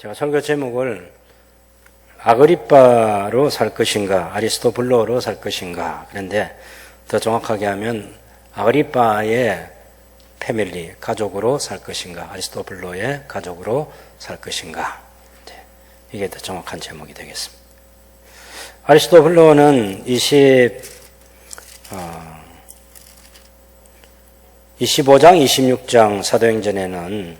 제가 설교 제목을 아그리빠로 살 것인가, 아리스토블로로 살 것인가. 그런데 더 정확하게 하면 아그리빠의 패밀리, 가족으로 살 것인가, 아리스토블로의 가족으로 살 것인가. 이게 더 정확한 제목이 되겠습니다. 아리스토블로는 25장, 26장 사도행전에는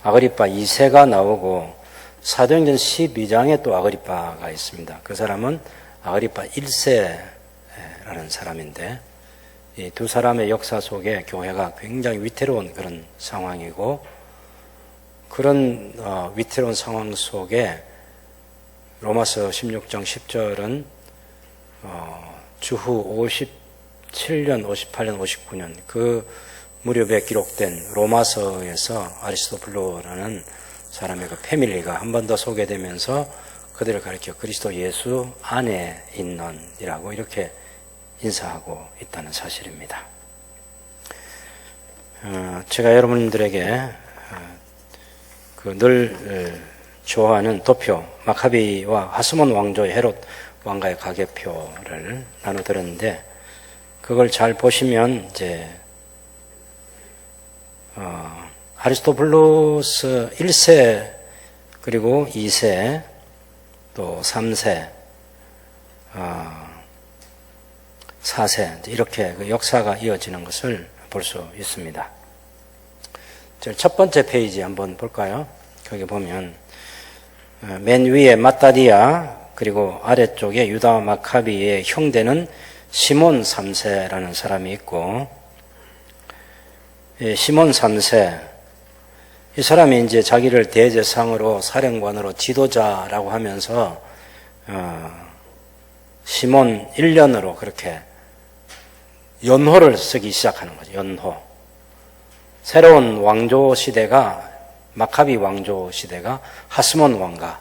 아그리빠 2세가 나오고 사도행전 12장에 또 아그리빠가 있습니다. 그 사람은 아그리빠 1세라는 사람인데 이 두 사람의 역사 속에 교회가 굉장히 위태로운 그런 상황이고 그런 위태로운 상황 속에 로마서 16장 10절은 주후 57년, 58년, 59년 그 무렵에 기록된 로마서에서 아리스토블로라는 사람의 그 패밀리가 한 번 더 소개되면서 그들을 가리켜 그리스도 예수 안에 있는 이라고 이렇게 인사하고 있다는 사실입니다. 제가 여러분들에게 늘 좋아하는 도표 마카비와 하스몬 왕조의 헤롯 왕가의 가계표를 나눠드렸는데 그걸 잘 보시면 이제 아리스토블로스 1세 그리고 2세 또 3세 4세 이렇게 그 역사가 이어지는 것을 볼 수 있습니다. 첫 번째 페이지 한번 볼까요? 거기 보면 맨 위에 마따디아 그리고 아래쪽에 유다 마카비의 형제는 시몬 3세라는 사람이 있고 시몬 3세 이 사람이 이제 자기를 대제사장으로 사령관으로 지도자라고 하면서 시몬 1년으로 그렇게 연호를 쓰기 시작하는 거죠. 연호. 새로운 왕조 시대가 마카비 왕조 시대가 하스몬 왕가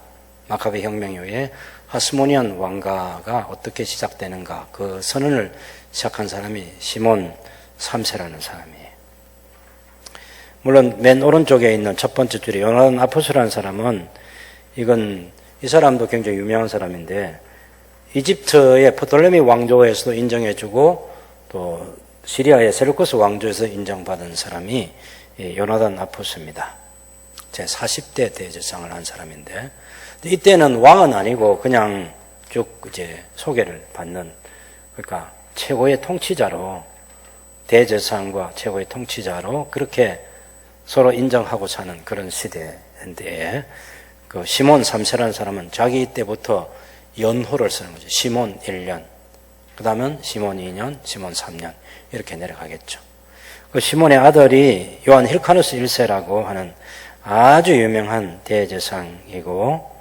마카비 혁명 이후에 하스모니안 왕가가 어떻게 시작되는가 그 선언을 시작한 사람이 시몬 3세라는 사람이에요. 물론 맨 오른쪽에 있는 첫 번째 줄에 요나단 아포스라는 사람은 이 사람도 굉장히 유명한 사람인데 이집트의 프톨레미 왕조에서도 인정해주고 또 시리아의 셀루쿠스 왕조에서 인정받은 사람이 요나단 아포스입니다. 제 40대 대제사장을 한 사람인데 이때는 왕은 아니고 그냥 쭉 이제 소개를 받는 그러니까 최고의 통치자로 대제사장과 최고의 통치자로 그렇게 서로 인정하고 사는 그런 시대인데 그 시몬 3세라는 사람은 자기 때부터 연호를 쓰는 거죠. 시몬 1년, 그 다음은 시몬 2년, 시몬 3년 이렇게 내려가겠죠. 그 시몬의 아들이 요한 힐카누스 1세라고 하는 아주 유명한 대제사장이고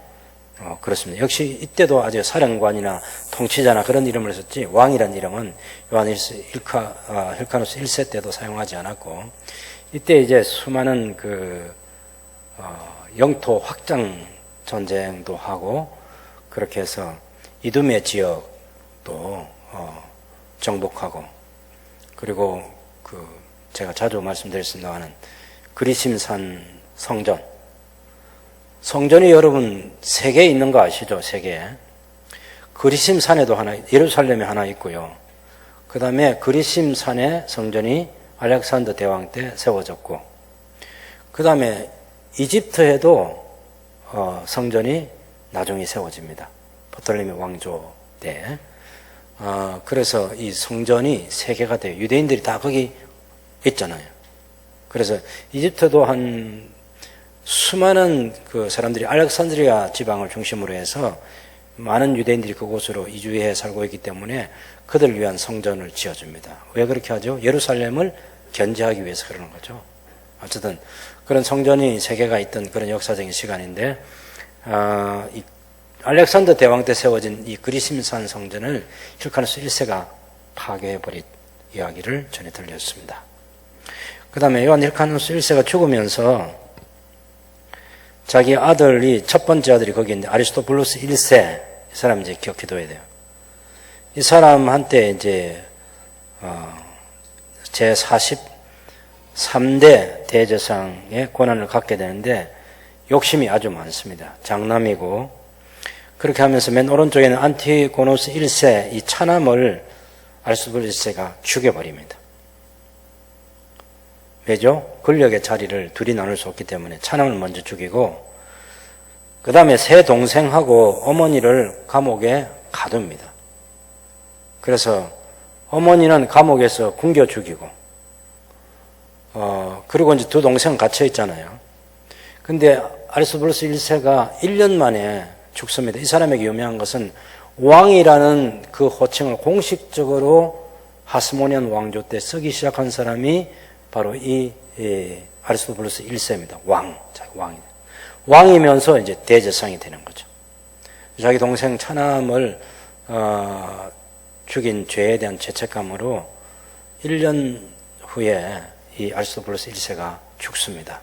그렇습니다. 역시 이때도 아주 사령관이나 통치자나 그런 이름을 썼지 왕이라는 이름은 요한 힐카누스 1세 때도 사용하지 않았고 이때 이제 수많은 영토 확장 전쟁도 하고 그렇게 해서 이두메 지역도 정복하고 그리고 제가 자주 말씀드렸습니다 하는 그리심산 성전이 여러분 3개 있는 거 아시죠? 3개. 그리심산에도 하나, 예루살렘에 하나 있고요. 그 다음에 그리심산의 성전이 알렉산더 대왕 때 세워졌고 그 다음에 이집트에도 성전이 나중에 세워집니다. 프톨레미 왕조 때. 그래서 이 성전이 3개가 돼요. 유대인들이 다 거기 있잖아요. 그래서 이집트도 한 수많은 그 사람들이 알렉산드리아 지방을 중심으로 해서 많은 유대인들이 그곳으로 이주해 살고 있기 때문에 그들을 위한 성전을 지어줍니다. 왜 그렇게 하죠? 예루살렘을 견제하기 위해서 그러는 거죠. 어쨌든 그런 성전이 3개가 있던 그런 역사적인 시간인데 이 알렉산더 대왕 때 세워진 이 그리심산 성전을 힐카누스 1세가 파괴해버린 이야기를 전해 들렸습니다. 그 다음에 요한 힐카누스 1세가 죽으면서 자기 아들이 첫 번째 아들이 거기 있는데 아리스토블로스 1세 이 사람 이제 기억해둬야 돼요. 이 사람한테 이제 제 43대 대제사장의 권한을 갖게 되는데 욕심이 아주 많습니다. 장남이고, 그렇게 하면서 맨 오른쪽에는 안티고노스 1세, 이 차남을 아리스토블루스 1세가 죽여버립니다. 왜죠? 권력의 자리를 둘이 나눌 수 없기 때문에 차남을 먼저 죽이고, 그 다음에 세 동생하고 어머니를 감옥에 가둡니다. 그래서 어머니는 감옥에서 굶겨 죽이고, 그리고 이제 두 동생은 갇혀 있잖아요. 근데 아리스토블루스 1세가 1년 만에 죽습니다. 이 사람에게 유명한 것은 왕이라는 그 호칭을 공식적으로 하스모니안 왕조 때 쓰기 시작한 사람이 바로 이 아리스토블루스 1세입니다. 왕이면서 이제 대제상이 되는 거죠. 자기 동생 차남을 죽인 죄에 대한 죄책감으로 1년 후에 이 아리스토블루스 1세가 죽습니다.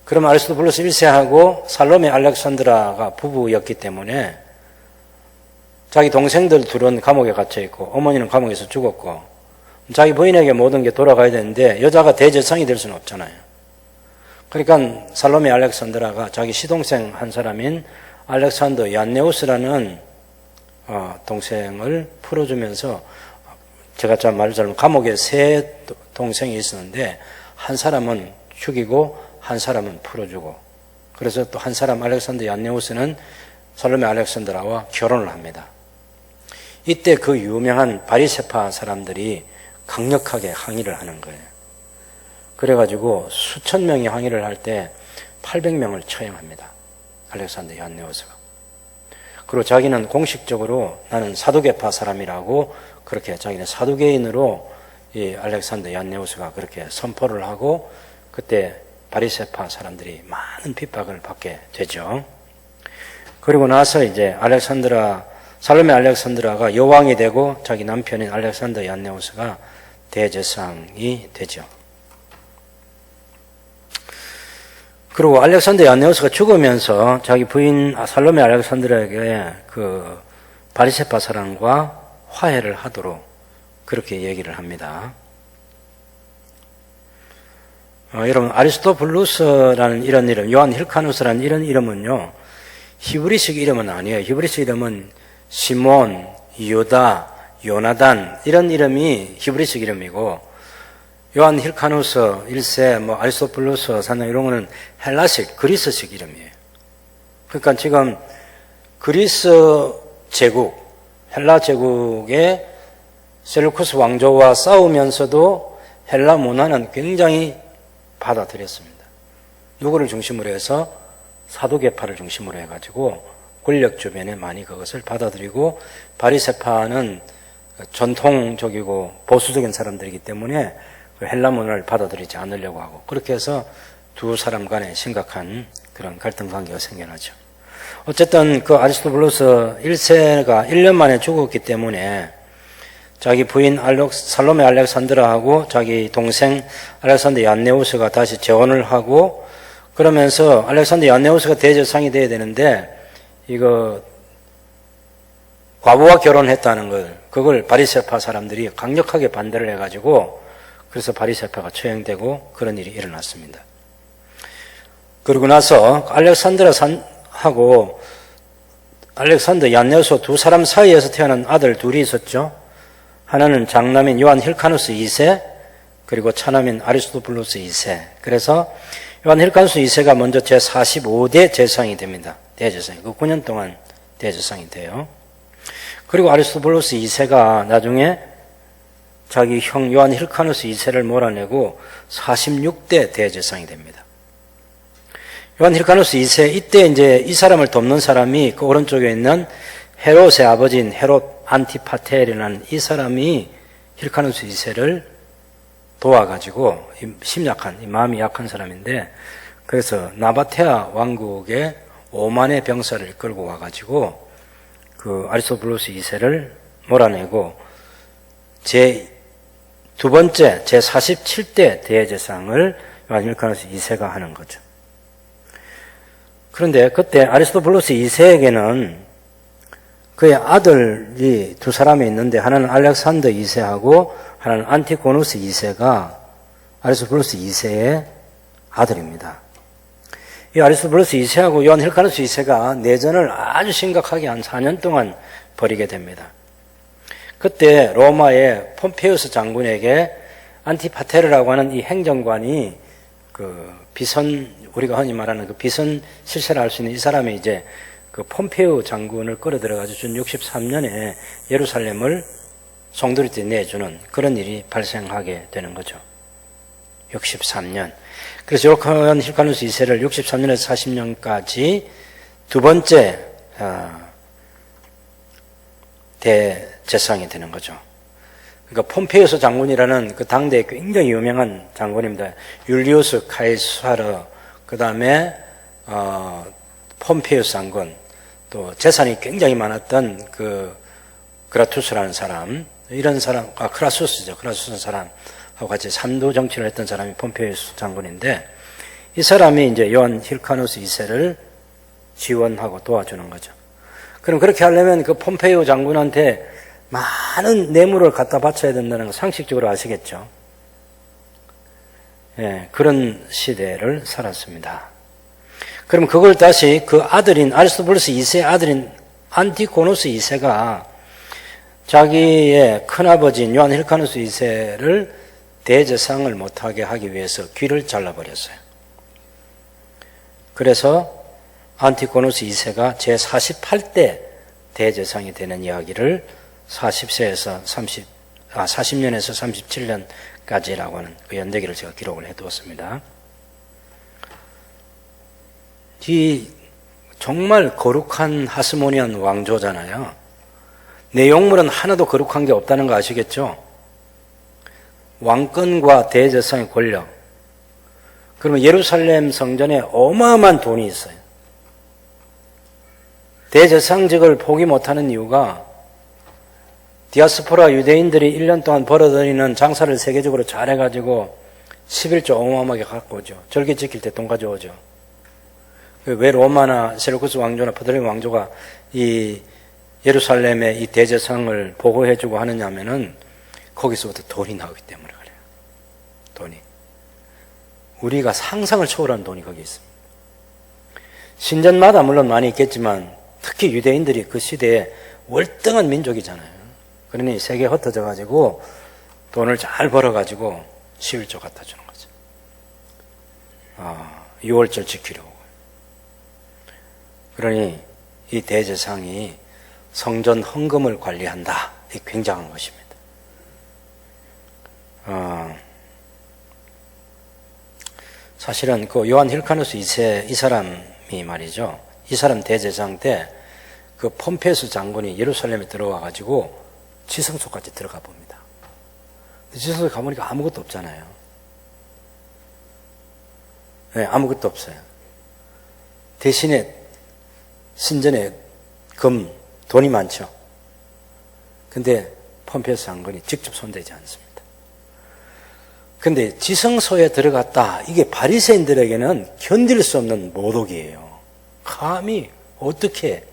그럼 아리스토블루스 1세하고 살로메 알렉산드라가 부부였기 때문에 자기 동생들 둘은 감옥에 갇혀 있고 어머니는 감옥에서 죽었고 자기 부인에게 모든 게 돌아가야 되는데 여자가 대제상이 될 수는 없잖아요. 그러니까 살로메 알렉산드라가 자기 시동생 한 사람인 알렉산더 얀네우스라는 동생을 풀어주면서 제가 참 말을 잘못 감옥에 세 동생이 있었는데 한 사람은 죽이고 한 사람은 풀어주고 그래서 또 한 사람 알렉산더 얀네우스는 살로메 알렉산드라와 결혼을 합니다. 이때 그 유명한 바리세파 사람들이 강력하게 항의를 하는 거예요. 그래가지고 수천 명이 항의를 할 때 800명을 처형합니다. 알렉산더 얀네우스가. 그리고 자기는 공식적으로 나는 사두개파 사람이라고 그렇게 자기는 사두개인으로 이 알렉산더 얀네우스가 그렇게 선포를 하고 그때 바리세파 사람들이 많은 핍박을 받게 되죠. 그리고 나서 이제 살로메 알렉산드라가 여왕이 되고 자기 남편인 알렉산더 얀네우스가 대제상이 되죠. 그리고 알렉산더 얀네우스가 죽으면서 자기 부인 살로메 알렉산드라에게 그 바리세파 사람과 화해를 하도록 그렇게 얘기를 합니다. 여러분 아리스토블루스라는 이런 이름, 요한 힐카누스라는 이런 이름은요 히브리식 이름은 아니에요. 히브리식 이름은 시몬, 유다, 요나단 이런 이름이 히브리식 이름이고 요한 힐카누스 1세, 아리스토블루스 사는 이런 거는 헬라식, 그리스식 이름이에요. 그러니까 지금 그리스 제국, 헬라 제국의 셀루쿠스 왕조와 싸우면서도 헬라 문화는 굉장히 받아들였습니다. 누구를 중심으로 해서 사두개파를 중심으로 해가지고 권력 주변에 많이 그것을 받아들이고 바리세파는 전통적이고 보수적인 사람들이기 때문에 그 헬라 문화를 받아들이지 않으려고 하고 그렇게 해서 두 사람 간에 심각한 그런 갈등 관계가 생겨나죠. 어쨌든 그 아리스토블루스 1세가 1년 만에 죽었기 때문에 자기 부인 살로메 알렉산드라하고 자기 동생 알렉산더 얀네우스가 다시 재혼을 하고 그러면서 알렉산더 얀네우스가 대제상이 돼야 되는데 이거 과부와 결혼했다는 그걸 바리세파 사람들이 강력하게 반대를 해가지고 그래서 바리세파가 처형되고 그런 일이 일어났습니다. 그러고 나서 알렉산드라하고 알렉산더 얀네우스 두 사람 사이에서 태어난 아들 둘이 있었죠. 하나는 장남인 요한 힐카누스 2세 그리고 차남인 아리스토블루스 2세. 그래서 요한 힐카누스 2세가 먼저 제45대 제상이 됩니다. 대제상이. 그 9년 동안 대제상이 돼요. 그리고 아리스토블루스 2세가 나중에 자기 형 요한 힐카누스 2세를 몰아내고 46대 대제상이 됩니다. 요한 힐카누스 2세 이때 이제 이 사람을 돕는 사람이 그 오른쪽에 있는 헤롯의 아버지인 헤롯 안티파텔이라는 이 사람이 힐카누스 2세를 도와가지고 심약한, 마음이 약한 사람인데 그래서 나바테아 왕국에 5만의 병사를 이끌고 와가지고 그 아리스토블루스 2세를 몰아내고 두 번째 제47대 대제상을 요한 힐카누스 2세가 하는 거죠. 그런데 그때 아리스토블루스 2세에게는 그의 아들이 두 사람이 있는데 하나는 알렉산더 2세하고 하나는 안티고누스 2세가 아리스토블루스 2세의 아들입니다. 이 아리스토블루스 2세하고 요한 힐카누스 2세가 내전을 아주 심각하게 한 4년 동안 벌이게 됩니다. 그때 로마의 폼페이우스 장군에게 안티파테르라고 하는 이 행정관이 그 비선, 우리가 흔히 말하는 그 비선 실세를 할 수 있는 이 사람이 이제 그 폼페이우 장군을 끌어들여가지고 준 63년에 예루살렘을 송두리째 내주는 그런 일이 발생하게 되는 거죠. 63년. 그래서 요한 힐카누스 2세를 63년에서 40년까지 두 번째 대제사장이 되는 거죠. 그러니까 폼페이우스 장군이라는 그 당대에 굉장히 유명한 장군입니다. 율리우스 카이사르, 그 다음에 폼페이우스 장군, 또 재산이 굉장히 많았던 그 그라투스라는 사람, 이런 사람, 크라수스죠. 크라수스 사람하고 같이 삼도 정치를 했던 사람이 폼페이우스 장군인데, 이 사람이 이제 요한 힐카누스 2세를 지원하고 도와주는 거죠. 그럼 그렇게 하려면 그 폼페이우 장군한테 많은 뇌물을 갖다 바쳐야 된다는 거 상식적으로 아시겠죠? 예, 그런 시대를 살았습니다. 그럼 그걸 다시 그 아들인 아리스토블루스 2세의 아들인 안티고노스 2세가 자기의 큰아버지인 요한 힐카누스 2세를 대제사장을 못하게 하기 위해서 귀를 잘라버렸어요. 그래서 안티고노스 2세가 제48대 대제사장이 되는 이야기를 40년에서 37년까지라고 하는 그 연대기를 제가 기록을 해두었습니다. 이 정말 거룩한 하스모니안 왕조잖아요. 내용물은 하나도 거룩한 게 없다는 거 아시겠죠? 왕권과 대제사장의 권력. 그러면 예루살렘 성전에 어마어마한 돈이 있어요. 대제사장직을 포기 못하는 이유가 디아스포라 유대인들이 1년 동안 벌어들이는 장사를 세계적으로 잘해가지고 11조 어마어마하게 갖고 오죠. 절기 지킬 때 돈 가져오죠. 왜 로마나 셀루쿠스 왕조나 포도레미 왕조가 이 예루살렘의 이 대제사장을 보호해주고 하느냐면은 거기서부터 돈이 나오기 때문에 그래요. 돈이. 우리가 상상을 초월한 돈이 거기 있습니다. 신전마다 물론 많이 있겠지만 특히 유대인들이 그 시대에 월등한 민족이잖아요. 그러니 세계에 흩어져 가지고 돈을 잘 벌어 가지고 11조 갖다 주는 거죠. 6월절 지키려고. 그러니 이 대제사장이 성전 헌금을 관리한다. 이 굉장한 것입니다. 사실은 그 요한 힐카누스 2세 이 사람이 말이죠. 이 사람 대제사장 때 그 폼페이우스 장군이 예루살렘에 들어와 가지고 지성소까지 들어가 봅니다. 지성소에 가보니까 아무것도 없잖아요. 네, 아무것도 없어요. 대신에 신전에 돈이 많죠. 근데 폼페이우스 장군이 직접 손대지 않습니다. 근데 지성소에 들어갔다. 이게 바리새인들에게는 견딜 수 없는 모독이에요. 감히 어떻게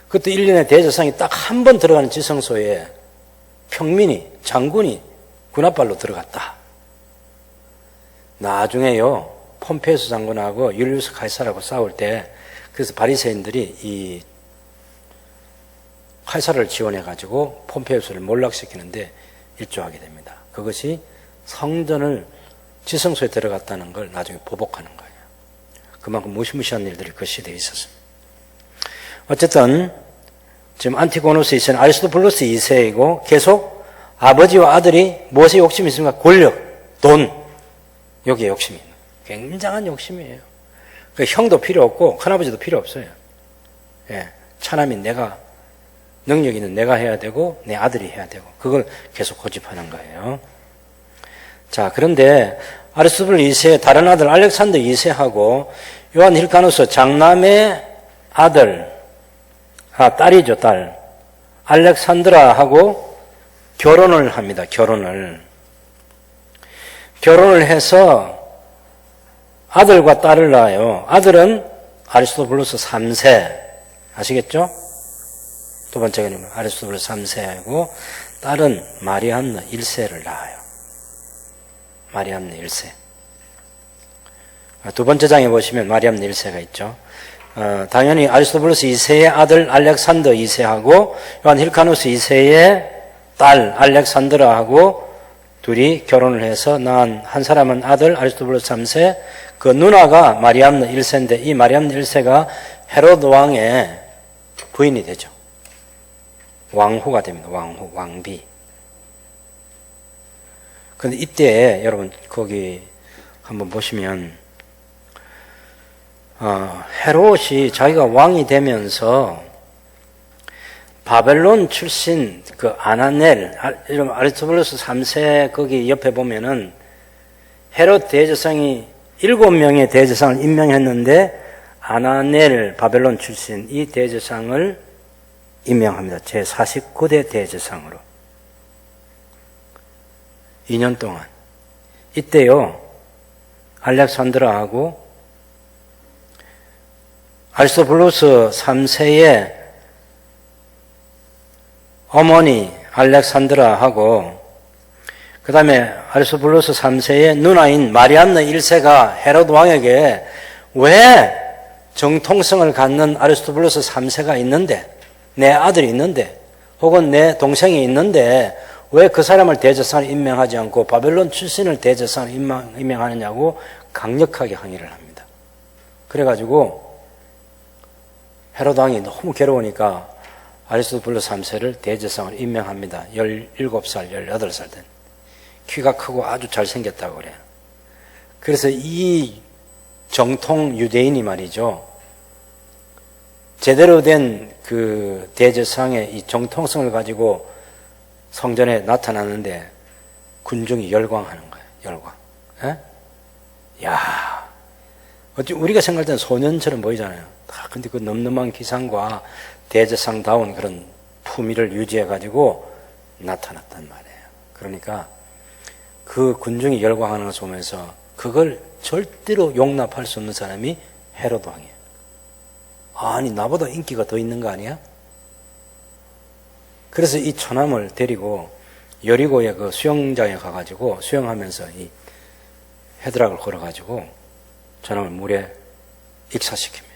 그때 1년에 대제사장이 딱 한 번 들어가는 지성소에 평민이, 장군이 군합발로 들어갔다. 나중에요, 폼페이우스 장군하고 율리우스 카이사르하고 싸울 때, 그래서 바리새인들이 이 카이사르를 지원해가지고 폼페이우스를 몰락시키는데 일조하게 됩니다. 그것이 성전을 지성소에 들어갔다는 걸 나중에 보복하는 거예요. 그만큼 무시무시한 일들이 그 시대에 있었습니다. 어쨌든 지금 안티고노스 2세는 아리스토블루스 2세이고 계속 아버지와 아들이 무엇에 욕심이 있습니까? 권력, 돈, 여기에 욕심이 있는 거예요. 굉장한 욕심이에요. 형도 필요 없고 큰아버지도 필요 없어요. 예, 차남인 내가, 능력 있는 내가 해야 되고 내 아들이 해야 되고 그걸 계속 고집하는 거예요. 자, 그런데 아리스토블 2세 다른 아들 알렉산더 2세하고 요한 힐카누스 장남의 아들, 딸이죠, 딸. 알렉산드라하고 결혼을 합니다, 결혼을 해서 아들과 딸을 낳아요. 아들은 아리스토블루스 3세. 아시겠죠? 두 번째는 아리스토블루스 3세이고, 딸은 마리안느 1세를 낳아요. 마리안느 1세. 두 번째 장에 보시면 마리암네 1세가 있죠. 당연히 아리스토블루스 2세의 아들 알렉산더 2세하고 요한 힐카누스 2세의 딸 알렉산드라하고 둘이 결혼을 해서 낳은 한 사람은 아들 아리스토블루스 3세, 그 누나가 마리암네 1세인데 이 마리암네 1세가 헤로드 왕의 부인이 되죠. 왕후가 됩니다. 왕후, 왕비. 근데 이때 여러분 거기 한번 보시면 헤롯이 자기가 왕이 되면서 바벨론 출신 그 아나넬, 아리스토블루스 3세 거기 옆에 보면은 헤롯 대제사장이 7명의 대제사장을 임명했는데 아나넬 바벨론 출신 이 대제사장을 임명합니다. 제49대 대제사장으로. 2년 동안. 이때요, 알렉산드라하고 아리스토블루스 3세의 어머니 알렉산드라하고 그 다음에 아리스토블루스 3세의 누나인 마리암네 1세가 헤롯 왕에게 왜 정통성을 갖는 아리스토블루스 3세가 있는데, 내 아들이 있는데, 혹은 내 동생이 있는데 왜 그 사람을 대제사장을 임명하지 않고 바벨론 출신을 대제사장을 임명하느냐고 강력하게 항의를 합니다. 그래가지고 헤롯 왕이 너무 괴로우니까 아리스토블루스 3세를 대제사장을 임명합니다. 17살, 18살 된. 키가 크고 아주 잘생겼다고 그래요. 그래서 이 정통 유대인이 말이죠. 제대로 된 그 대제사장의 이 정통성을 가지고 성전에 나타나는데 군중이 열광하는 거예요. 열광. 에? 야, 어찌 우리가 생각할 때는 소년처럼 보이잖아요. 근데 그 넘넘한 기상과 대제사장다운 그런 품위를 유지해가지고 나타났단 말이에요. 그러니까 그 군중이 열광하는 것을 보면서 그걸 절대로 용납할 수 없는 사람이 헤롯 왕이에요. 아니, 나보다 인기가 더 있는 거 아니야? 그래서 이 처남을 데리고 여리고의 그 수영장에 가가지고 수영하면서 이 헤드락을 걸어가지고 처남을 물에 익사시킵니다.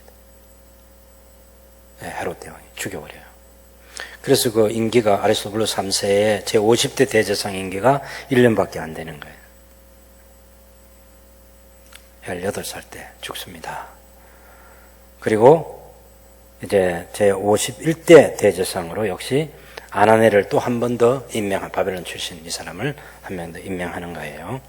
네, 헤롯 대왕이 죽여버려요. 그래서 그 임기가 아리스토블루스 3세의 제50대 대제사장 임기가 1년밖에 안 되는 거예요. 18살 때 죽습니다. 그리고 이제 제51대 대제사장으로 역시 아나넬을 또 한 번 더 임명한, 바벨론 출신 이 사람을 한 명 더 임명하는 거예요.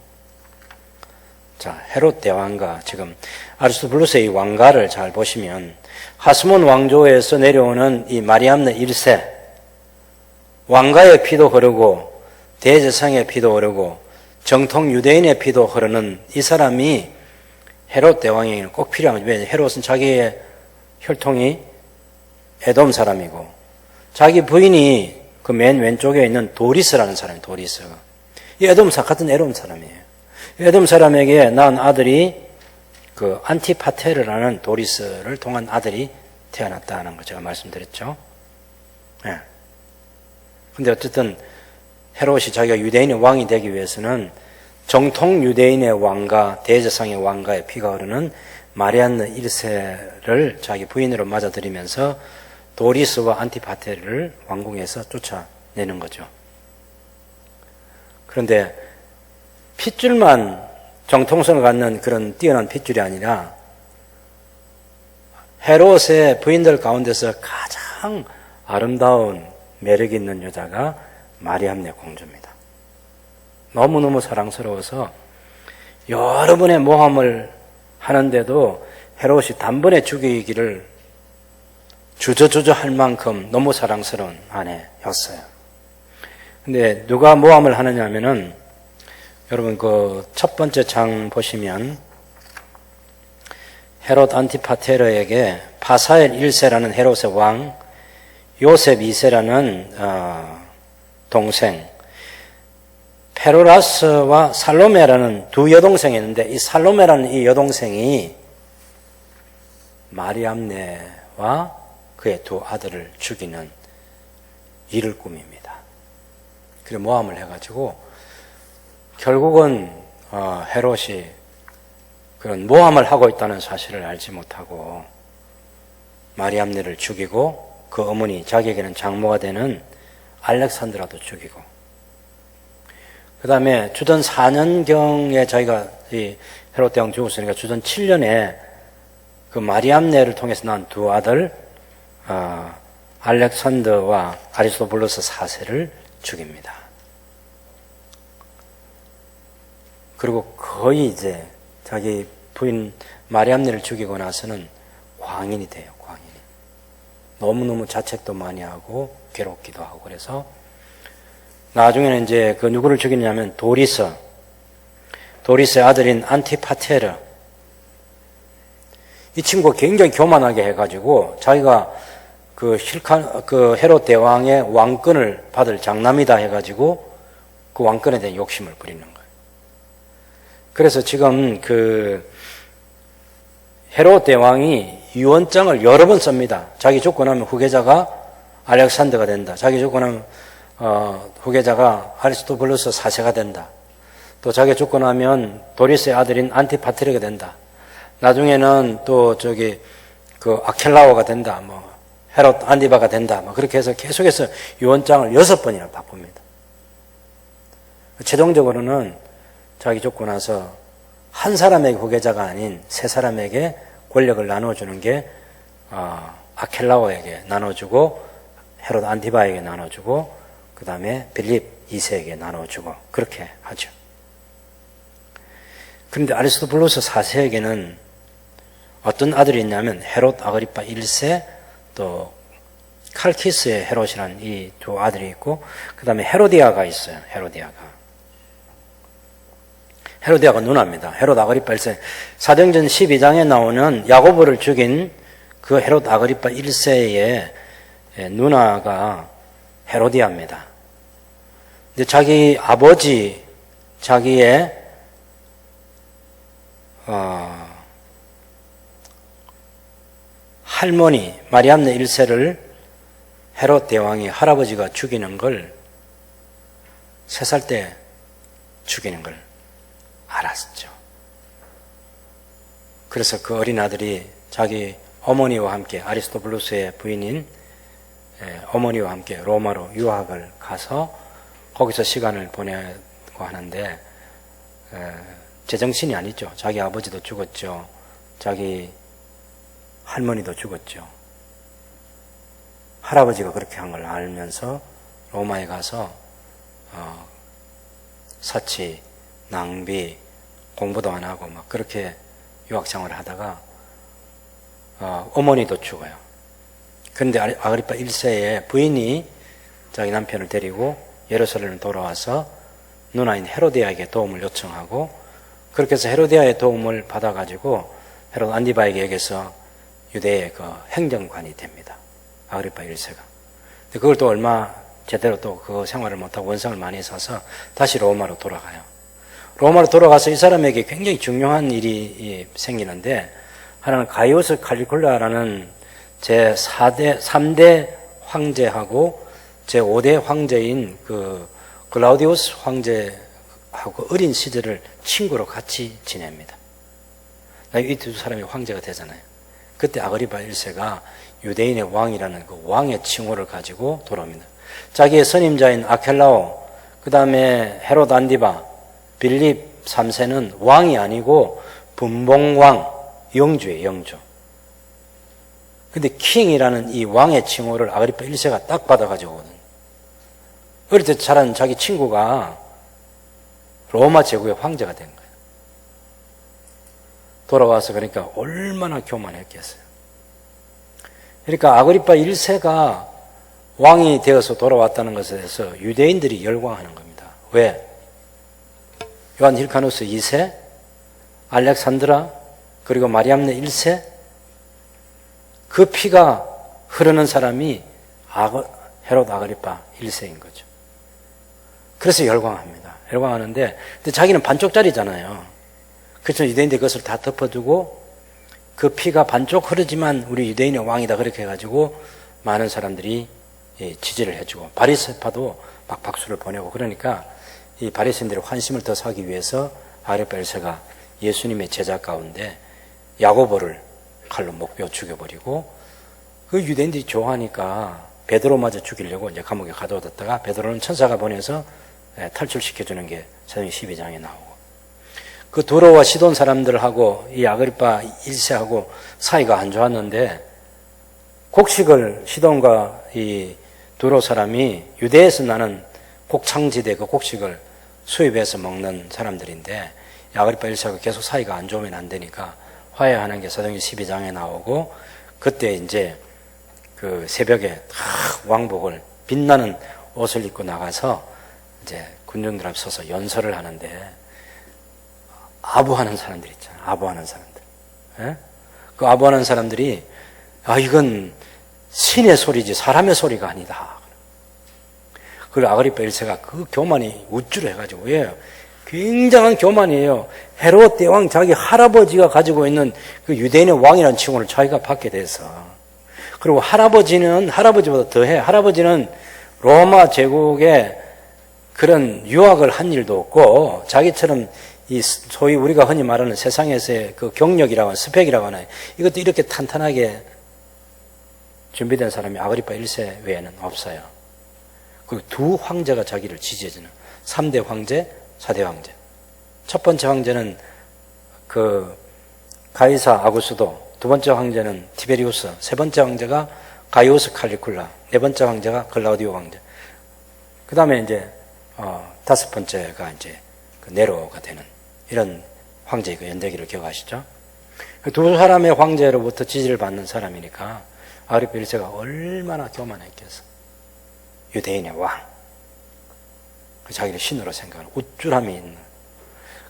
자, 헤롯 대왕과 지금 아리스토블루스의 왕가를 잘 보시면 하스몬 왕조에서 내려오는 이 마리암네 1세, 왕가의 피도 흐르고 대제사장의 피도 흐르고 정통 유대인의 피도 흐르는 이 사람이 헤롯 대왕에게는 꼭 필요한 거죠. 왜냐하면 헤롯은 자기의 혈통이 에돔 사람이고 자기 부인이 그 맨 왼쪽에 있는 도리스라는 사람이에요. 도리스. 이 에돔 같은 에돔 사람이에요. 에돔 사람에게 낳은 아들이 그 안티파테르라는 도리스를 통한 아들이 태어났다는 거 제가 말씀드렸죠. 예. 근데 어쨌든 헤롯이 자기가 유대인의 왕이 되기 위해서는 정통 유대인의 왕가, 대제사장의 왕가의 피가 흐르는 마리암네 1세를 자기 부인으로 맞아들이면서 도리스와 안티파테르를 왕궁에서 쫓아내는 거죠. 그런데 핏줄만 정통성을 갖는 그런 뛰어난 핏줄이 아니라 헤롯의 부인들 가운데서 가장 아름다운 매력 있는 여자가 마리암네 공주입니다. 너무너무 사랑스러워서 여러 번의 모함을 하는데도 헤롯이 단번에 죽이기를 주저주저 할 만큼 너무 사랑스러운 아내였어요. 근데 누가 모함을 하느냐 하면은 여러분 그 첫 번째 장 보시면 헤롯 안티파테르에게 파사엘 1세라는 헤롯의 왕, 요셉 2세라는 동생, 페로라스와 살로메라는 두 여동생이 있는데 이 살로메라는 이 여동생이 마리암네와 그의 두 아들을 죽이는 일을 꾸밉니다. 그래서 모함을 해가지고 결국은 헤롯이 그런 모함을 하고 있다는 사실을 알지 못하고 마리암네를 죽이고 그 어머니, 자기에게는 장모가 되는 알렉산드라도 죽이고, 그 다음에 주전 4년경에 자기가 이 헤롯 대왕 죽었으니까 주전 7년에 그 마리암네를 통해서 낳은 두 아들 알렉산더와 아리스토블루스 4세를 죽입니다. 그리고 거의 이제 자기 부인 마리암네를 죽이고 나서는 광인이 돼요. 광인이. 너무너무 자책도 많이 하고 괴롭기도 하고, 그래서 나중에는 이제 그 누구를 죽이냐면 도리스의 아들인 안티파테르, 이 친구가 굉장히 교만하게 해가지고 자기가 그 헤롯 대왕의 왕권을 받을 장남이다 해가지고 그 왕권에 대한 욕심을 부리는 거예요. 그래서 지금 그 헤롯 대왕이 유언장을 여러 번 씁니다. 자기 죽고 나면 후계자가 알렉산더가 된다. 자기 죽고 나면 후계자가 아리스토블루스 4세가 된다. 또 자기 죽고 나면 도리스의 아들인 안티파트르가 된다. 나중에는 또 그 아켈라오가 된다. 뭐 헤롯 안디바가 된다. 뭐 그렇게 해서 계속해서 유언장을 6번이나 바꿉니다. 최종적으로는 자기 죽고 나서 한 사람에게 후계자가 아닌 세 사람에게 권력을 나눠주는 게 아켈라오에게 나눠주고 헤롯 안티바에게 나눠주고 그 다음에 빌립 2세에게 나눠주고 그렇게 하죠. 그런데 아리스토블루스 4세에게는 어떤 아들이 있냐면 헤롯 아그리파 1세 또 칼키스의 헤롯이라는 이 두 아들이 있고 그 다음에 헤로디아가 있어요. 헤로디아가 누나입니다. 헤롯 아그리파 1세. 사도행전 12장에 나오는 야고보를 죽인 그 헤롯 아그리파 1세의 누나가 헤로디아입니다. 근데 자기 아버지, 자기의 할머니 마리암네 1세를 헤롯 대왕이 할아버지가 죽이는 걸 3살 때 죽이는 걸 알았죠. 그래서 그 어린 아들이 자기 어머니와 함께 아리스토블루스의 부인인 어머니와 함께 로마로 유학을 가서 거기서 시간을 보내고 하는데 제정신이 아니죠. 자기 아버지도 죽었죠. 자기 할머니도 죽었죠. 할아버지가 그렇게 한 걸 알면서 로마에 가서 사치, 낭비, 공부도 안 하고 막 그렇게 유학생활을 하다가 어머니도 죽어요. 그런데 아그리파 1세의 부인이 자기 남편을 데리고 예루살렘을 돌아와서 누나인 헤로디아에게 도움을 요청하고 그렇게 해서 헤로디아의 도움을 받아가지고 헤롯 안디바에게서 유대의 그 행정관이 됩니다. 아그리파 1세가. 근데 그걸 또 얼마 제대로 또 그 생활을 못하고 원상을 많이 사서 다시 로마로 돌아가요. 로마로 돌아가서 이 사람에게 굉장히 중요한 일이 생기는데 하나는 가이오스 칼리굴라라는 제3대 황제하고 제5대 황제인 그 글라우디우스 황제하고 어린 시절을 친구로 같이 지냅니다. 이 두 사람이 황제가 되잖아요. 그때 아그리파 1세가 유대인의 왕이라는 그 왕의 칭호를 가지고 돌아옵니다. 자기의 선임자인 아켈라오, 그 다음에 헤롯 안디바, 빌립 3세는 왕이 아니고 분봉왕, 영주예요, 영주. 근데 킹이라는 이 왕의 칭호를 아그리파 1세가 딱 받아가지고 오거든요. 어릴 때 자란 자기 친구가 로마 제국의 황제가 된 거예요. 돌아와서 그러니까 얼마나 교만했겠어요. 그러니까 아그리파 1세가 왕이 되어서 돌아왔다는 것에 대해서 유대인들이 열광하는 겁니다. 왜? 요한 힐카누스 2세, 알렉산드라, 그리고 마리암네 1세, 그 피가 흐르는 사람이 헤롯 아그리파 1세인 거죠. 그래서 열광합니다. 열광하는데, 근데 자기는 반쪽짜리잖아요. 그래서 유대인들이 그것을 다 덮어두고, 그 피가 반쪽 흐르지만 우리 유대인의 왕이다 그렇게 해가지고 많은 사람들이 지지를 해주고 바리새파도 막 박수를 보내고 그러니까 이 바리새인들의 환심을 더 사기 위해서 아그리파 1세가 예수님의 제자 가운데 야고보를 칼로 목베어 죽여버리고, 그 유대인들이 좋아하니까 베드로마저 죽이려고 이제 감옥에 가둬뒀다가 베드로는 천사가 보내서 탈출시켜주는 게 사도행전 12장에 나오고, 그 두로와 시돈 사람들하고 이 아그리파 1세하고 사이가 안 좋았는데, 곡식을 시돈과 이 두로 사람이 유대에서 나는 곡창지대 그 곡식을 수입해서 먹는 사람들인데, 아그리파 1세하고 계속 사이가 안 좋으면 안 되니까 화해하는 게 사도행전 12장에 나오고, 그때 이제 그 새벽에 왕복을 빛나는 옷을 입고 나가서 이제 군중들 앞에 서서 연설을 하는데, 아부하는 사람들 있잖아요. 아부하는 사람들. 예? 그 아부하는 사람들이, 이건 신의 소리지 사람의 소리가 아니다. 그리고 아그리파 1세가 그 교만이 우쭐해 가지고, 예, 굉장한 교만이에요. 헤롯 대왕 자기 할아버지가 가지고 있는 그 유대인의 왕이라는 칭호를 자기가 받게 돼서, 그리고 할아버지보다 더해. 할아버지는 로마 제국에 그런 유학을 한 일도 없고, 자기처럼 이 소위 우리가 흔히 말하는 세상에서의 그 경력이라고 하는 스펙이라고 하는 이것도 이렇게 탄탄하게 준비된 사람이 아그리파 1세 외에는 없어요. 그리고 두 황제가 자기를 지지해주는 3대 황제, 4대 황제. 첫 번째 황제는 그 가이사 아구스도, 두 번째 황제는 티베리우스, 세 번째 황제가 가이오스 칼리쿨라, 네 번째 황제가 글라우디오 황제. 그 다음에 이제 다섯 번째가 이제 그 네로가 되는 이런 황제의 그 연대기를 기억하시죠? 두 사람의 황제로부터 지지를 받는 사람이니까 아그리파 1세가 얼마나 교만했겠어. 유대인의 왕, 자기를 신으로 생각하는 우쭐함이 있는,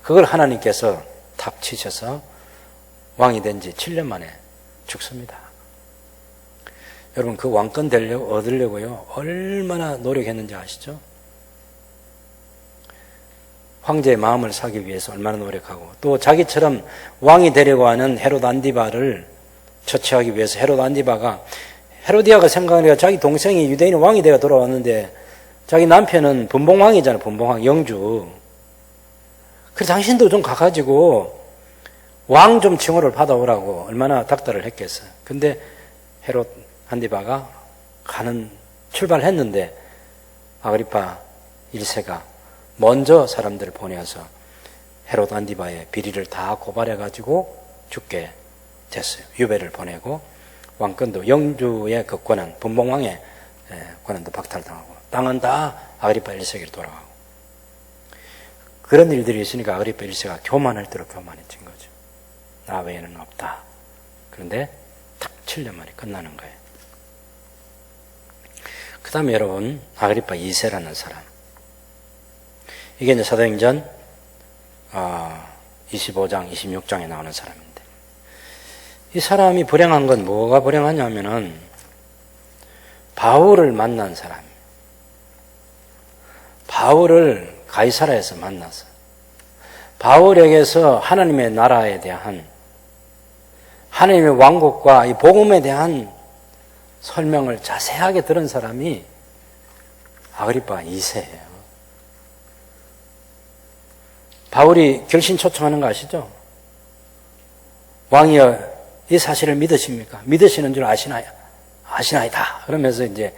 그걸 하나님께서 탁 치셔서 왕이 된 지 7년 만에 죽습니다. 여러분, 그 왕권 얻으려고요 얼마나 노력했는지 아시죠? 황제의 마음을 사기 위해서 얼마나 노력하고, 또 자기처럼 왕이 되려고 하는 헤롯 안디바를 처치하기 위해서, 헤롯 안디바가, 헤로디아가 생각하니까 자기 동생이 유대인의 왕이 되어 돌아왔는데 자기 남편은 분봉왕이잖아요. 분봉왕, 영주. 그래서 당신도 좀 가가지고 왕 좀 칭호를 받아오라고 얼마나 닥달을 했겠어요. 근데 헤롯 안디바가 출발했는데 아그리파 1세가 먼저 사람들을 보내서 헤롯 안디바의 비리를 다 고발해가지고 죽게 됐어요. 유배를 보내고, 왕권도, 영주의 그 권한, 분봉왕의 권한도 박탈당하고, 땅은 다 아그리파 1세에게 돌아가고. 그런 일들이 있으니까 아그리파 1세가 교만할 대로 교만해진 거죠. 나 외에는 없다. 그런데 딱 7년 만에 끝나는 거예요. 그 다음에 여러분, 아그리파 2세라는 사람. 이게 이제 사도행전 25장, 26장에 나오는 사람입니다. 이 사람이 불행한 건 뭐가 불행하냐면은 바울을 만난 사람. 바울을 가이사라에서 만나서 바울에게서 하나님의 나라에 대한, 하나님의 왕국과 이 복음에 대한 설명을 자세하게 들은 사람이 아그리파 2세예요. 바울이 결신 초청하는 거 아시죠? 왕이여, 이 사실을 믿으십니까? 믿으시는 줄 아시나이다. 그러면서 이제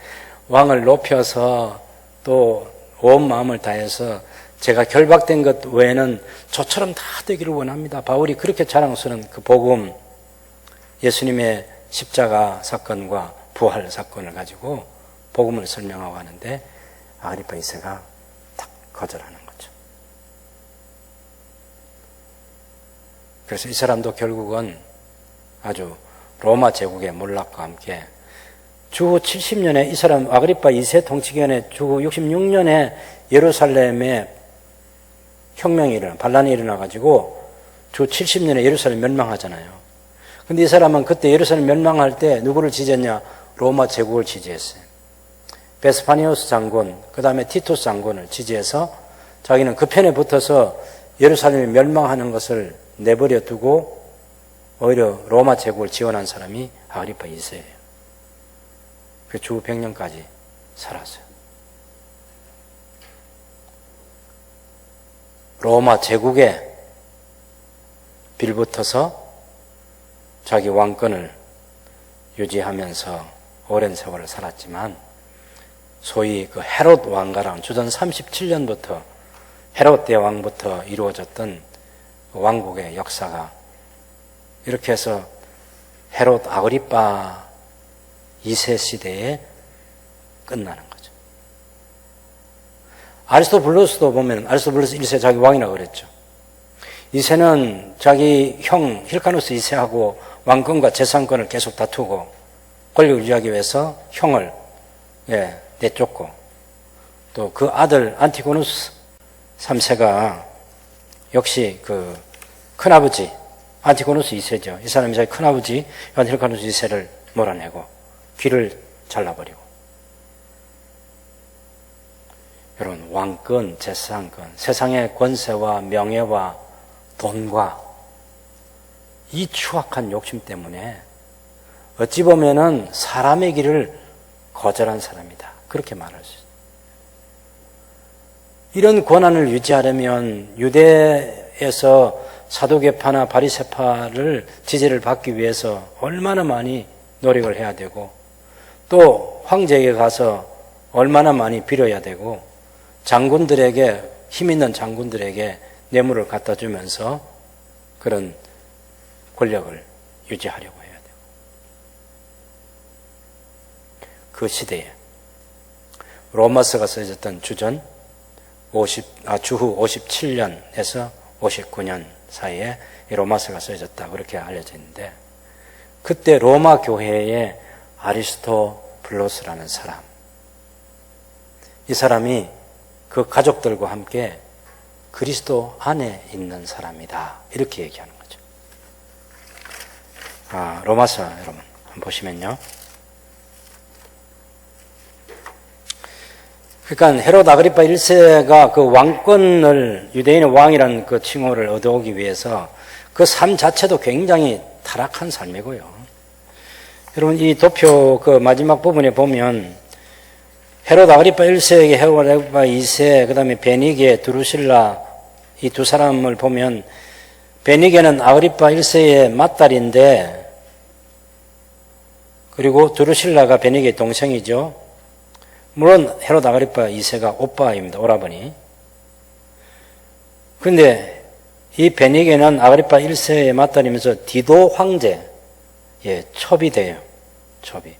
왕을 높여서 또 온 마음을 다해서 제가 결박된 것 외에는 저처럼 다 되기를 원합니다. 바울이 그렇게 자랑스러운 그 복음, 예수님의 십자가 사건과 부활 사건을 가지고 복음을 설명하고 하는데 아그리파 2세가 딱 거절하는 거죠. 그래서 이 사람도 결국은 아주 로마 제국의 몰락과 함께 주 70년에 이 사람 아그리파 2세 통치기간에 주 66년에 예루살렘에 혁명이 반란이 일어나가지고 주 70년에 예루살렘 멸망하잖아요. 근데 이 사람은 그때 예루살렘 멸망할 때 누구를 지지했냐? 로마 제국을 지지했어요. 베스파니오스 장군, 그 다음에 티투스 장군을 지지해서 자기는 그 편에 붙어서 예루살렘이 멸망하는 것을 내버려 두고 오히려 로마 제국을 지원한 사람이 아그리파 2세예요. 그 주 100년까지 살았어요. 로마 제국의 빌붙어서 자기 왕권을 유지하면서 오랜 세월을 살았지만 소위 그 헤롯 왕가랑 주전 37년부터 헤롯 대왕부터 이루어졌던 왕국의 역사가 이렇게 해서 헤롯 아그리파 2세 시대에 끝나는 거죠. 아리스토블루스도 보면 아리스토블루스 1세 자기 왕이라고 그랬죠. 2세는 자기 형 힐카누스 2세하고 왕권과 재산권을 계속 다투고 권력을 유지하기 위해서 형을 내쫓고 또 그 아들 안티고누스 3세가 역시 그 큰아버지 안티고누스 2세죠. 이 사람이 자기 큰아버지 힐카누스 2세를 몰아내고 귀를 잘라버리고. 여러분, 왕권, 재산권, 세상의 권세와 명예와 돈과 이 추악한 욕심 때문에 어찌 보면은 사람의 길을 거절한 사람이다. 그렇게 말할 수 있어요. 이런 권한을 유지하려면 유대에서 사두개파나 바리새파를 지지를 받기 위해서 얼마나 많이 노력을 해야 되고 또 황제에게 가서 얼마나 많이 빌어야 되고 장군들에게 힘 있는 장군들에게 뇌물을 갖다 주면서 그런 권력을 유지하려고 해야 되고 그 시대에 로마서가 써졌던 주후 57년에서 59년 사이에 이 로마서가 써졌다 그렇게 알려져 있는데 그때 로마 교회에 아리스토블로스라는 사람 이 사람이 그 가족들과 함께 그리스도 안에 있는 사람이다 이렇게 얘기하는 거죠. 로마서 여러분 한번 보시면요. 그러니까 헤롯 아그리파 1세가 그 왕권을 유대인의 왕이라는 그 칭호를 얻어오기 위해서 그 삶 자체도 굉장히 타락한 삶이고요. 여러분 이 도표 그 마지막 부분에 보면 헤롯 아그리파 1세에게 헤롯 아그리파 2세 그다음에 베니게 드루실라 이 두 사람을 보면 베니게는 아그리파 1세의 맏딸인데 그리고 드루실라가 베니게의 동생이죠. 물론 헤롯 아그리파 2세가 오빠입니다. 오라버니. 그런데 이 베니게는 아그리파 1세의 맏딸이면서 디도 황제의 첩이 돼요. 첩이.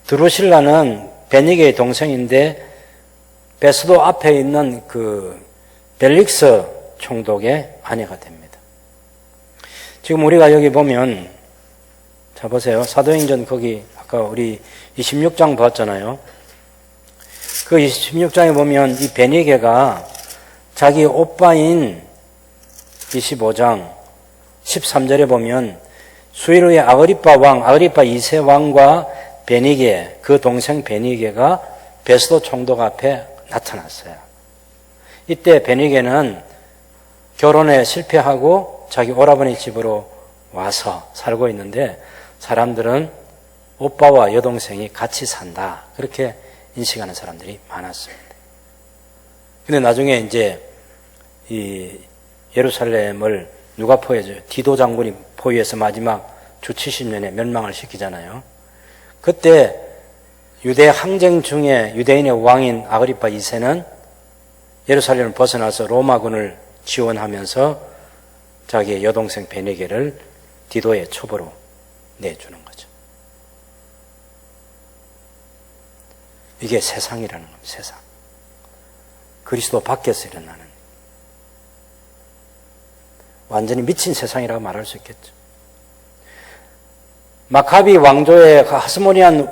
드루실라는 베니게의 동생인데 베스도 앞에 있는 그 벨릭스 총독의 아내가 됩니다. 지금 우리가 여기 보면 자 보세요. 사도행전 거기 아까 우리 26장 봤잖아요. 그 26장에 보면 이 베니게가 자기 오빠인 25장 13절에 보면 수일 후에 아그리파 2세 왕과 베니게, 그 동생 베니게가 베스도 총독 앞에 나타났어요. 이때 베니게는 결혼에 실패하고 자기 오라버니 집으로 와서 살고 있는데 사람들은 오빠와 여동생이 같이 산다. 그렇게 인식하는 사람들이 많았습니다. 근데 나중에 이제 이 예루살렘을 누가 포위해줘요? 디도 장군이 포위해서 마지막 주 70년에 멸망을 시키잖아요. 그때 유대 항쟁 중에 유대인의 왕인 아그리파 2세는 예루살렘을 벗어나서 로마군을 지원하면서 자기의 여동생 베니게를 디도의 첩으로 내주는 거죠. 이게 세상이라는 겁니다. 세상. 그리스도 밖에서 일어나는 완전히 미친 세상이라고 말할 수 있겠죠. 마카비 왕조의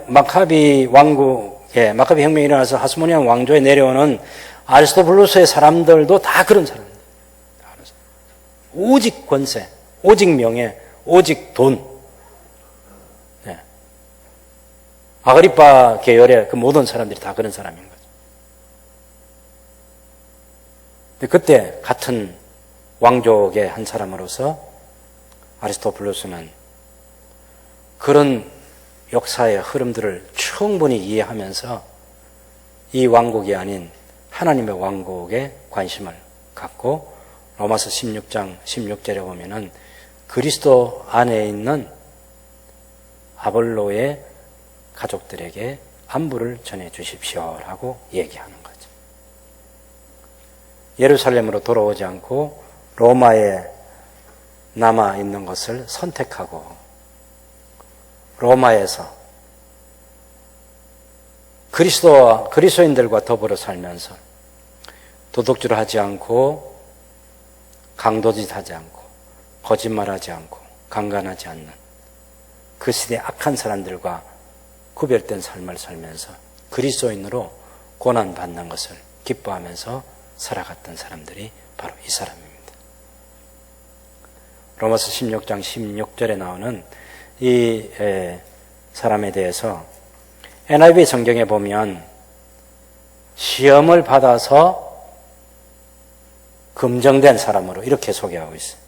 마카비 왕국에 마카비 혁명이 일어나서 하스모니안 왕조에 내려오는 아리스토블루스의 사람들도 다 그런 사람입니다. 오직 권세, 오직 명예, 오직 돈. 네. 아그리파 계열의 그 모든 사람들이 다 그런 사람인 거죠. 근데 그때 같은 왕족의 한 사람으로서 아리스토블루스는 그런 역사의 흐름들을 충분히 이해하면서 이 왕국이 아닌 하나님의 왕국에 관심을 갖고 로마서 16장 16절에 보면은 그리스도 안에 있는 아볼로의 가족들에게 안부를 전해 주십시오라고 얘기하는 거죠. 예루살렘으로 돌아오지 않고 로마에 남아 있는 것을 선택하고 로마에서 그리스도인들과 더불어 살면서 도둑질 하지 않고 강도짓 하지 않고 거짓말하지 않고 강간하지 않는 그 시대 악한 사람들과 구별된 삶을 살면서 그리스도인으로 고난받는 것을 기뻐하면서 살아갔던 사람들이 바로 이 사람입니다. 로마서 16장 16절에 나오는 이 사람에 대해서 NIV 성경에 보면 시험을 받아서 검증된 사람으로 이렇게 소개하고 있어요.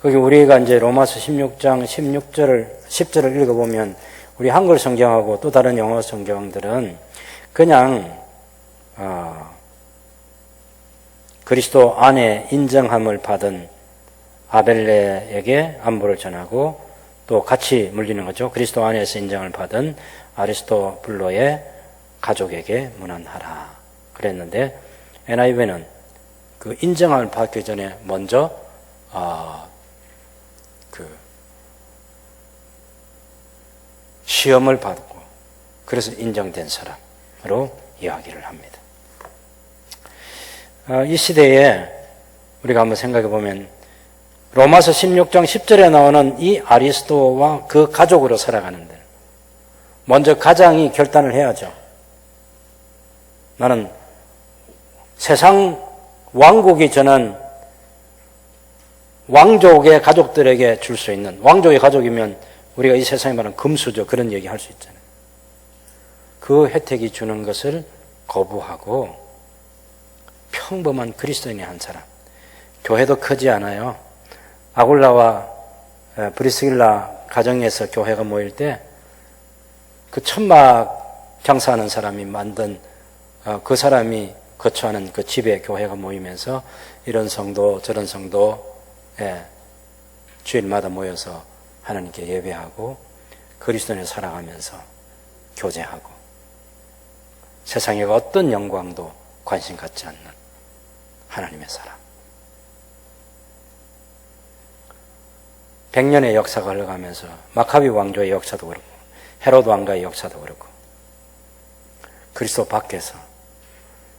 거기 우리가 이제 로마서 16장 10절을 읽어보면 우리 한글 성경하고 또 다른 영어 성경들은 그냥 그리스도 안에 인정함을 받은 아벨레에게 안부를 전하고 또 같이 물리는 거죠. 그리스도 안에서 인정을 받은 아리스토블로의 가족에게 문안하라 그랬는데 NIV는 그 인정함을 받기 전에 먼저 시험을 받고 그래서 인정된 사람으로 이야기를 합니다. 이 시대에 우리가 한번 생각해 보면 로마서 16장 10절에 나오는 이 아리스토와 그 가족으로 살아가는데 먼저 가장이 결단을 해야죠. 나는 세상 왕국이 저는 왕족의 가족들에게 줄 수 있는 왕족의 가족이면 우리가 이 세상에 말하는 금수저 그런 얘기 할 수 있잖아요. 그 혜택이 주는 것을 거부하고 평범한 그리스도인의 한 사람. 교회도 크지 않아요. 아굴라와 브리스길라 가정에서 교회가 모일 때 그 천막 장사하는 사람이 만든 그 사람이 거처하는 그 집에 교회가 모이면서 이런 성도 저런 성도 주일마다 모여서 하나님께 예배하고 그리스도인을 살아가면서 교제하고 세상의 어떤 영광도 관심 갖지 않는 하나님의 사람. 100년의 역사가 흘러가면서 마카비 왕조의 역사도 그렇고 헤로드 왕가의 역사도 그렇고 그리스도 밖에서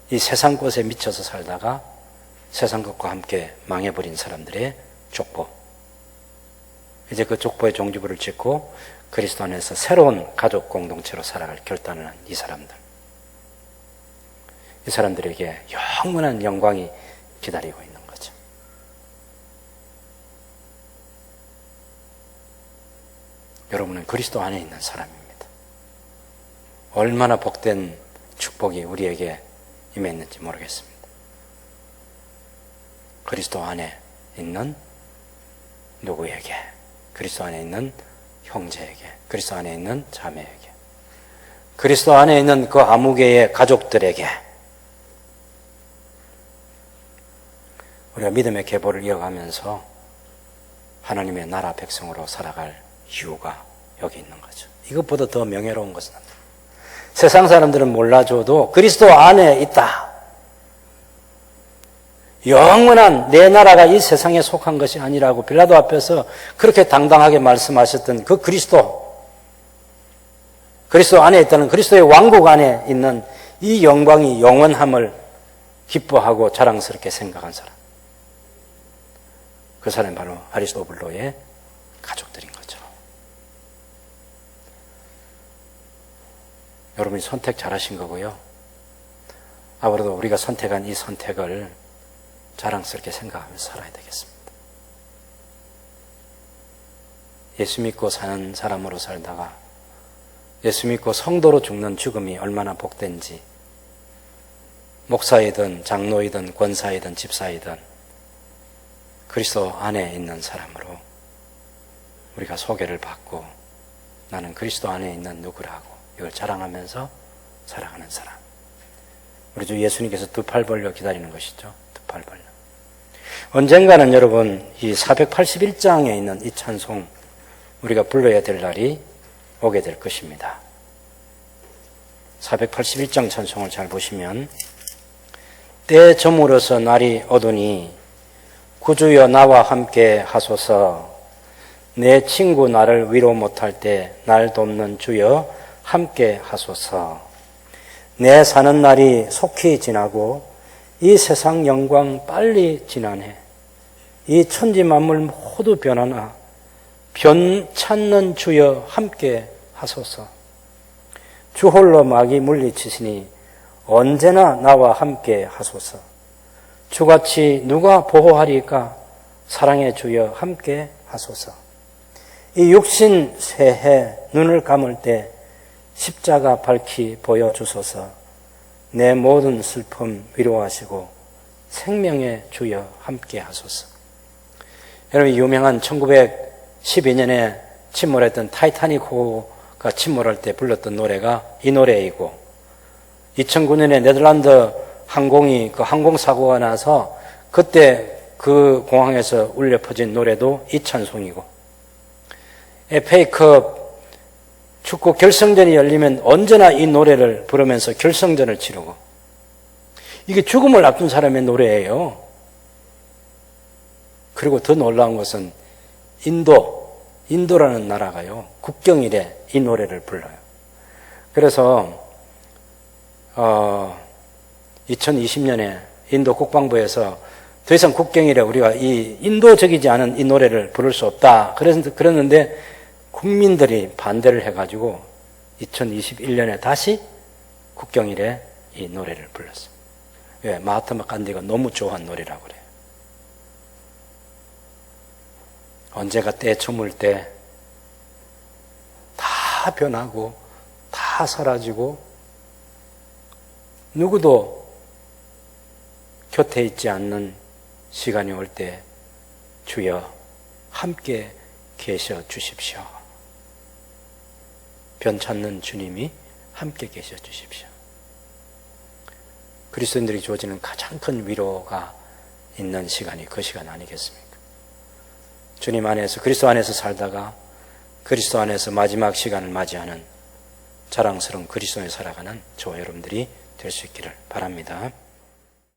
이 세상 것에 미쳐서 살다가 세상 것과 함께 망해버린 사람들의 족보. 이제 그 족보의 종지부를 찍고 그리스도 안에서 새로운 가족 공동체로 살아갈 결단을 한 이 사람들. 이 사람들에게 영원한 영광이 기다리고 있는 거죠. 여러분은 그리스도 안에 있는 사람입니다. 얼마나 복된 축복이 우리에게 임했는지 모르겠습니다. 그리스도 안에 있는 누구에게? 그리스도 안에 있는 형제에게, 그리스도 안에 있는 자매에게, 그리스도 안에 있는 그 아무개의 가족들에게 우리가 믿음의 계보를 이어가면서 하나님의 나라 백성으로 살아갈 이유가 여기 있는 거죠. 이것보다 더 명예로운 것은 없습니다. 세상 사람들은 몰라줘도 그리스도 안에 있다. 영원한 내 나라가 이 세상에 속한 것이 아니라고 빌라도 앞에서 그렇게 당당하게 말씀하셨던 그 그리스도 안에 있다는 그리스도의 왕국 안에 있는 이 영광이 영원함을 기뻐하고 자랑스럽게 생각한 사람. 그 사람이 바로 아리스토블로의 가족들인 거죠. 여러분이 선택 잘하신 거고요. 앞으로도 우리가 선택한 이 선택을 자랑스럽게 생각하면서 살아야 되겠습니다. 예수 믿고 사는 사람으로 살다가 예수 믿고 성도로 죽는 죽음이 얼마나 복된지 목사이든 장로이든 권사이든 집사이든 그리스도 안에 있는 사람으로 우리가 소개를 받고 나는 그리스도 안에 있는 누구라고 이걸 자랑하면서 살아가는 사람. 우리 주 예수님께서 두 팔 벌려 기다리는 것이죠. 두 팔 벌려. 언젠가는 여러분 이 481장에 있는 이 찬송 우리가 불러야 될 날이 오게 될 것입니다. 481장 찬송을 잘 보시면 때 저물어서 날이 어두니 구주여 나와 함께 하소서. 내 친구 나를 위로 못할 때 날 돕는 주여 함께 하소서. 내 사는 날이 속히 지나고 이 세상 영광 빨리 지나네. 이 천지 만물 모두 변하나 변찮는 주여 함께 하소서. 주 홀로 마귀 물리치시니 언제나 나와 함께 하소서. 주같이 누가 보호하리까? 사랑의 주여 함께 하소서. 이 육신 새해 눈을 감을 때 십자가 밝히 보여주소서. 내 모든 슬픔 위로하시고 생명의 주여 함께 하소서. 여러분, 유명한 1912년에 침몰했던 타이타닉호가 침몰할 때 불렀던 노래가 이 노래이고, 2009년에 네덜란드 항공이 그 항공사고가 나서 그때 그 공항에서 울려 퍼진 노래도 이 찬송이고, FA컵 축구 결승전이 열리면 언제나 이 노래를 부르면서 결승전을 치르고, 이게 죽음을 앞둔 사람의 노래예요. 그리고 더 놀라운 것은 인도라는 나라가요, 국경일에 이 노래를 불러요. 그래서 2020년에 인도 국방부에서 더 이상 국경일에 우리가 이 인도적이지 않은 이 노래를 부를 수 없다 그랬는데 국민들이 반대를 해가지고 2021년에 다시 국경일에 이 노래를 불렀어요. 왜? 마하트마 간디가 너무 좋아한 노래라고 그래요. 언제가 때 저물 때 다 변하고 다 사라지고 누구도 곁에 있지 않는 시간이 올 때 주여 함께 계셔 주십시오. 변찮는 주님이 함께 계셔 주십시오. 그리스도인들이 주어지는 가장 큰 위로가 있는 시간이 그 시간 아니겠습니까? 주님 안에서, 그리스도 안에서 살다가 그리스도 안에서 마지막 시간을 맞이하는 자랑스러운 그리스도에 살아가는 저와 여러분들이 될 수 있기를 바랍니다.